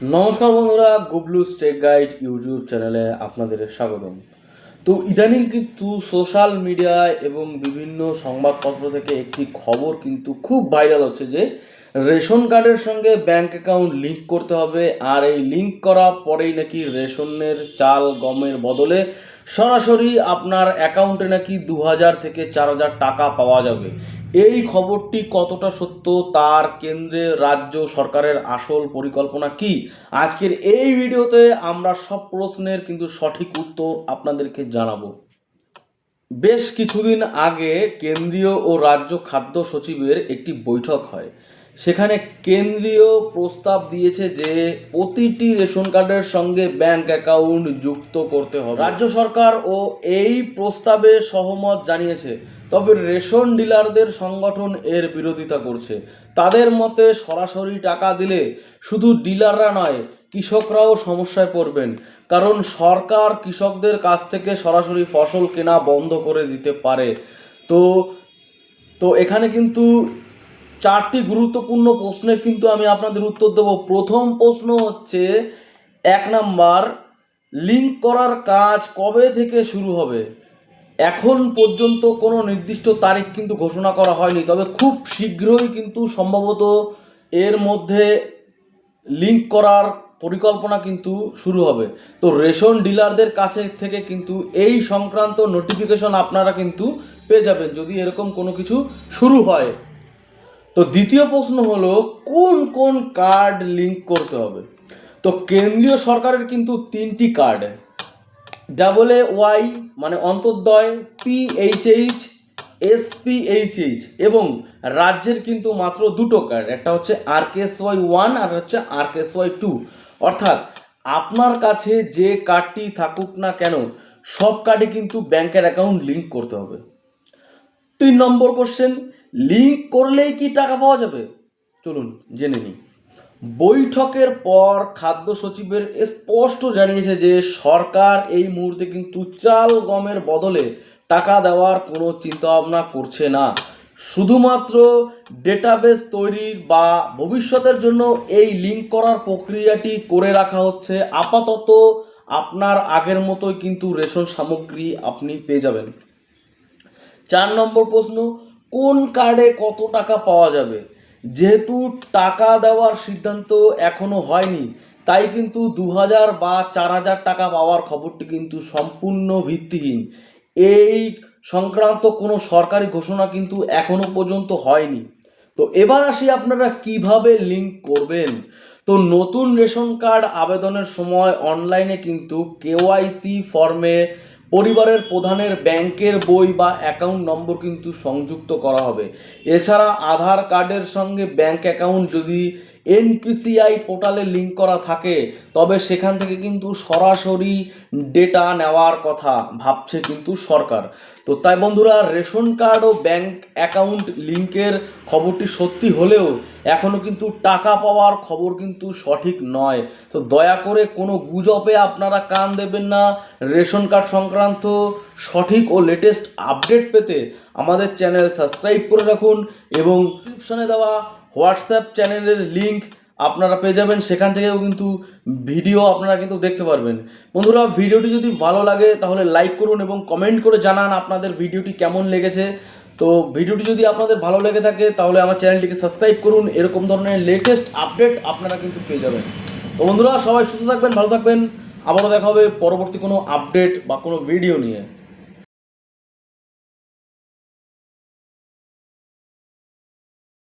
নমস্কার বন্ধুরা, Gublu stake guide YouTube চ্যানেলে আপনাদের স্বাগতম। তো ইদানিং কিন্তু সোশ্যাল মিডিয়ায় এবং বিভিন্ন সংবাদপত্র থেকে একটি খবর কিন্তু খুব ভাইরাল হচ্ছে যে রেশন কার্ডের সঙ্গে ব্যাংক অ্যাকাউন্ট লিঙ্ক করতে হবে, আর এই লিঙ্ক করার পরেই নাকি রেশনের চাল গমের বদলে সরাসরি আপনার অ্যাকাউন্টে নাকি 2000 থেকে 4000 টাকা পাওয়া যাবে। এই খবরটি কতটা সত্য, তার কেন্দ্রে রাজ্য সরকারের আসল পরিকল্পনা কি, আজকের এই ভিডিওতে আমরা সব প্রশ্নের কিন্তু সঠিক উত্তর আপনাদেরকে জানাবো। বেশ কিছুদিন আগে কেন্দ্রীয় ও রাজ্য খাদ্য সচিবের একটি বৈঠক হয়। সেখানে কেন্দ্রীয় প্রস্তাব দিয়েছে যে প্রতিটি রেশন কার্ডের সঙ্গে ব্যাংক অ্যাকাউন্ট যুক্ত করতে হবে। রাজ্য সরকার ও এই প্রস্তাবে সহমত জানিয়েছে, তবে রেশন ডিলারদের সংগঠন এর বিরোধিতা করছে। তাদের মতে সরাসরি টাকা দিলে শুধু ডিলাররা নয়, কৃষকরাও সমস্যায় পড়বেন, কারণ সরকার কৃষকদের কাছ থেকে সরাসরি ফসল কেনা বন্ধ করে দিতে পারে। তো তো এখানে কিন্তু চারটি গুরুত্বপূর্ণ প্রশ্নের কিন্তু আমি আপনাদের উত্তর দেবো। প্রথম প্রশ্ন হচ্ছে, 1 নাম্বার, লিঙ্ক করার কাজ কবে থেকে শুরু হবে? এখন পর্যন্ত কোনো নির্দিষ্ট তারিখ কিন্তু ঘোষণা করা হয়নি, তবে খুব শীঘ্রই কিন্তু সম্ভবত এর মধ্যে লিঙ্ক করার পরিকল্পনা কিন্তু শুরু হবে। তো রেশন ডিলারদের কাছে থেকে কিন্তু এই সংক্রান্ত নোটিফিকেশন আপনারা কিন্তু পেয়ে যাবেন যদি এরকম কোনো কিছু শুরু হয়। তো দ্বিতীয় প্রশ্ন হলো, কোন কোন কার্ড লিঙ্ক করতে হবে? তো কেন্দ্রীয় সরকারের কিন্তু 3টি কার্ড, AA-Y মানে অন্তর্দয়, PHH, SPHH, এবং রাজ্যের কিন্তু মাত্র 2টো কার্ড, একটা হচ্ছে RKSY1 আর হচ্ছে RKSY2। অর্থাৎ আপনার কাছে যে কার্ডটি থাকুক না কেন, সব কার্ডে কিন্তু ব্যাংকের অ্যাকাউন্ট লিঙ্ক করতে হবে। 3 নম্বর কোশ্চেন, লিঙ্ক করলেই কি টাকা পাওয়া যাবে? চলুন জেনে নিই। বৈঠকের পর খাদ্য সচিবের স্পষ্ট জানিয়েছে যে সরকার এই মুহূর্তে কিন্তু চাল গমের বদলে টাকা দেওয়ার কোনো চিন্তাভাবনা করছে না। শুধুমাত্র ডেটাবেস তৈরির বা ভবিষ্যতের জন্য এই লিঙ্ক করার প্রক্রিয়াটি করে রাখা হচ্ছে। আপাতত আপনার আগের মতোই কিন্তু রেশন সামগ্রী আপনি পেয়ে যাবেন। 4 নম্বর প্রশ্ন, কোন কার্ডে কত টাকা পাওয়া যাবে? যেহেতু টাকা দেওয়ার সিদ্ধান্ত এখনো হয়নি, তাই কিন্তু 2000 বা 4000 টাকা পাওয়ার খবরটি কিন্তু সম্পূর্ণ ভিত্তিহীন। এই সংক্রান্ত কোনো সরকারি ঘোষণা কিন্তু এখনো পর্যন্ত হয়নি। তো এবার আসি আপনারা কিভাবে লিঙ্ক করবেন। তো নতুন রেশন কার্ড আবেদনের সময় অনলাইনে কিন্তু KYC ফর্মে পরিবারের প্রধানের ব্যাংকের বই বা অ্যাকাউন্ট নম্বর কিন্তু সংযুক্ত করা হবে। এছাড়া আধার কার্ডের সঙ্গে ব্যাংক অ্যাকাউন্ট যদি NPCI পোর্টালে লিঙ্ক করা থাকে, তবে সেখান থেকে কিন্তু সরাসরি ডেটা নেওয়ার কথা ভাবছে কিন্তু সরকার। তো তাই বন্ধুরা, রেশন কার্ড ও ব্যাংক অ্যাকাউন্ট লিঙ্কের খবরটি সত্যি হলেও এখনও কিন্তু টাকা পাওয়ার খবর কিন্তু সঠিক নয়। তো দয়া করে কোনো গুজবে আপনারা কান দেবেন না। রেশন কার্ড সংক্রান্ত সঠিক ও লেটেস্ট আপডেট পেতে আমাদের চ্যানেল সাবস্ক্রাইব করে রাখুন, এবং ডিসক্রিপশনে দেওয়া হোয়াটসঅ্যাপ চ্যানেলের লিঙ্ক আপনারা পেয়ে যাবেন, সেখান থেকেও কিন্তু ভিডিও আপনারা কিন্তু দেখতে পারবেন। বন্ধুরা, ভিডিওটি যদি ভালো লাগে তাহলে লাইক করুন এবং কমেন্ট করে জানান আপনাদের ভিডিওটি কেমন লেগেছে। তো ভিডিওটি যদি আপনাদের ভালো লেগে থাকে তাহলে আমার চ্যানেলটিকে সাবস্ক্রাইব করুন, এরকম ধরনের লেটেস্ট আপডেট আপনারা কিন্তু পেয়ে যাবেন। তো বন্ধুরা, সবাই সুস্থ থাকবেন, ভালো থাকবেন। আবারও দেখা হবে পরবর্তী কোনো আপডেট বা কোনো ভিডিও নিয়ে।